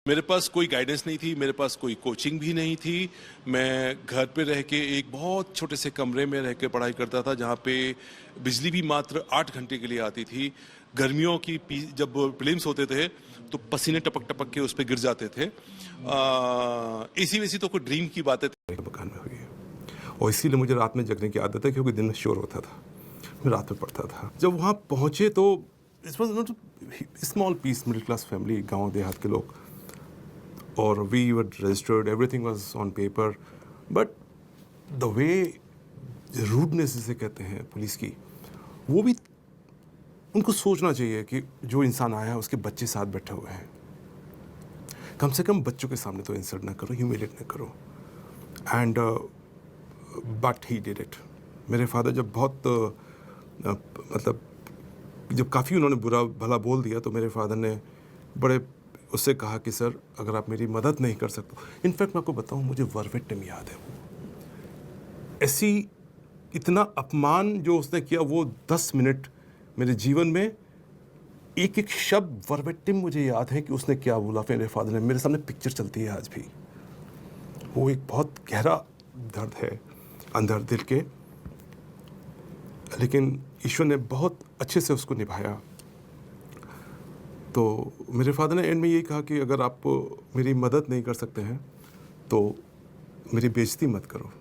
मेरे पास कोई गाइडेंस नहीं थी, मेरे पास कोई कोचिंग भी नहीं थी। मैं घर पे रह के एक बहुत छोटे से कमरे में रह के पढ़ाई करता था, जहाँ पे बिजली भी मात्र 8 घंटे के लिए आती थी। गर्मियों की जब प्रीलिम्स होते थे तो पसीने टपक टपक के उस पर गिर जाते थे। एसी वेसी तो कोई ड्रीम की बातें थी। मकान में हुई है और इसीलिए मुझे रात में जगने की आदत है, क्योंकि दिन में शोर होता था, मैं रात में पढ़ता था। जब वहाँ पहुँचे तो it was not small piece, middle class family, गाँव देहात के लोग, और we were registered, everything was on paper, but the way rudeness जिसे कहते हैं पुलिस की, वो भी उनको सोचना चाहिए कि जो इंसान आया है उसके बच्चे साथ बैठे हुए हैं, कम से कम बच्चों के सामने तो इंसल्ट ना करो, ह्यूमिलेट ना करो। And but he did it. मेरे फादर जब बहुत मतलब जब काफ़ी उन्होंने बुरा भला बोल दिया, तो मेरे फादर ने बड़े उससे कहा कि सर, अगर आप मेरी मदद नहीं कर सकते। इनफैक्ट मैं आपको बताऊं, मुझे वर्बेटिम याद है। वो ऐसी इतना अपमान जो उसने किया, वो 10 मिनट मेरे जीवन में एक एक शब्द वर्बेटिम मुझे याद है कि उसने क्या बोला। मेरे फादर ने, मेरे सामने पिक्चर चलती है आज भी। वो एक बहुत गहरा दर्द है अंदर दिल के, लेकिन ईश्वर ने बहुत अच्छे से उसको निभाया। तो मेरे फादर ने एंड में यही कहा कि अगर आप मेरी मदद नहीं कर सकते हैं तो मेरी बेइज्जती मत करो।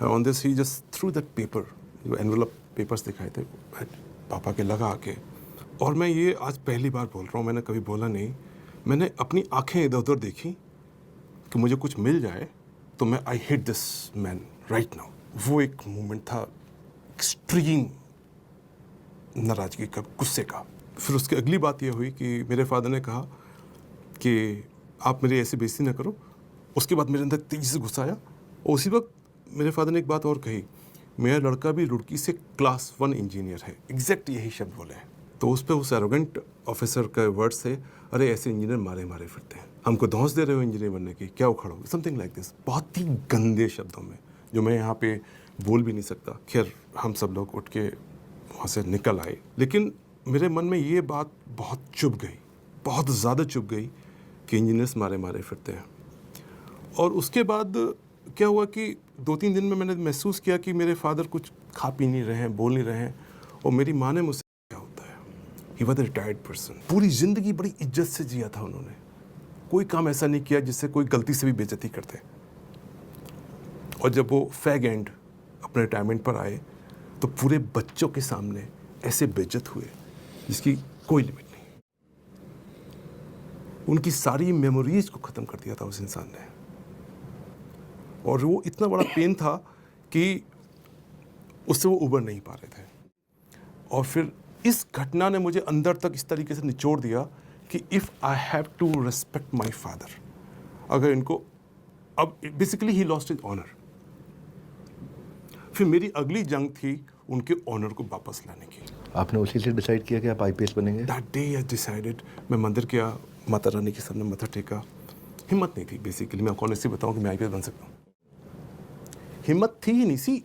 On this he just through that paper, जो एनवेलप पेपर्स दिखाए थे पापा के लगा के। और मैं ये आज पहली बार बोल रहा हूँ, मैंने कभी बोला नहीं। मैंने अपनी आंखें इधर उधर देखी कि मुझे कुछ मिल जाए तो मैं I hate this man right now. वो एक मोमेंट था एक्सट्रीम नाराजगी का, गुस्से का। फिर उसकी अगली बात यह हुई कि मेरे फादर ने कहा कि आप मेरी ऐसी बेइज्जती ना करो। उसके बाद मेरे अंदर तेजी से गुस्सा आया, और उसी वक्त मेरे फादर ने एक बात और कही, मेरा लड़का भी रुड़की से क्लास 1 इंजीनियर है। एग्जैक्ट यही शब्द बोले हैं। तो उस पर उस एरोगेंट ऑफिसर का वर्ड्स थे, अरे ऐसे इंजीनियर मारे मारे फिरते हैं, हमको धौंस दे रहे हो इंजीनियर बनने की, क्या उखड़ोगे, समथिंग लाइक दिस। बहुत ही गंदे शब्दों में, जो मैं यहाँ पे बोल भी नहीं सकता। खैर, हम सब लोग उठ के वहाँ से निकल आए, लेकिन मेरे मन में ये बात बहुत चुभ गई, बहुत ज़्यादा चुभ गई कि इंजीनियर्स मारे मारे फिरते हैं। और उसके बाद क्या हुआ कि 2-3 दिन में मैंने महसूस किया कि मेरे फादर कुछ खा पी नहीं रहे हैं, बोल नहीं रहे हैं। और मेरी माँ ने मुझसे, क्या होता है, he was a retired person, पूरी ज़िंदगी बड़ी इज्जत से जिया था उन्होंने, कोई काम ऐसा नहीं किया जिससे कोई गलती से भी बेइज्जती करते। और जब वो फैग एंड अपने रिटायरमेंट पर आए तो पूरे बच्चों के सामने ऐसे बेइज्जत हुए जिसकी कोई लिमिट नहीं। उनकी सारी मेमोरीज को ख़त्म कर दिया था उस इंसान ने। और वो इतना बड़ा पेन था कि उससे वो उबर नहीं पा रहे थे। और फिर इस घटना ने मुझे अंदर तक इस तरीके से निचोड़ दिया कि if I have to respect my father, अगर इनको, अब बेसिकली ही लॉस्ट हिज ऑनर। फिर मेरी अगली जंग थी उनके ऑनर को वापस लाने की। आपने उसी से डिसाइड किया कि आप आईपीएस बनेंगे? That day I decided. मैं मंदिर गया, माता रानी के सामने मत्था टेका। हिम्मत नहीं थी बेसिकली, मैं कौन ऐसे बताऊं कि मैं आईपीएस बन सकता हूँ। हिम्मत थी ही नहीं सी।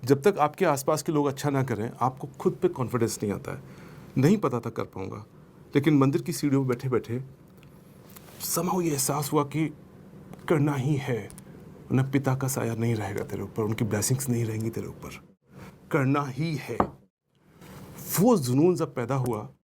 जब तक आपके आसपास के लोग अच्छा ना करें, आपको खुद पे कॉन्फिडेंस नहीं आता है। नहीं पता था कर पाऊंगा, लेकिन मंदिर की सीढ़ियों पर बैठे बैठे समाउ ये एहसास हुआ कि करना ही है, वरना पिता का साया नहीं रहेगा तेरे ऊपर, उनकी ब्लेसिंग्स नहीं रहेंगी तेरे ऊपर, करना ही है। वो जुनून जब पैदा हुआ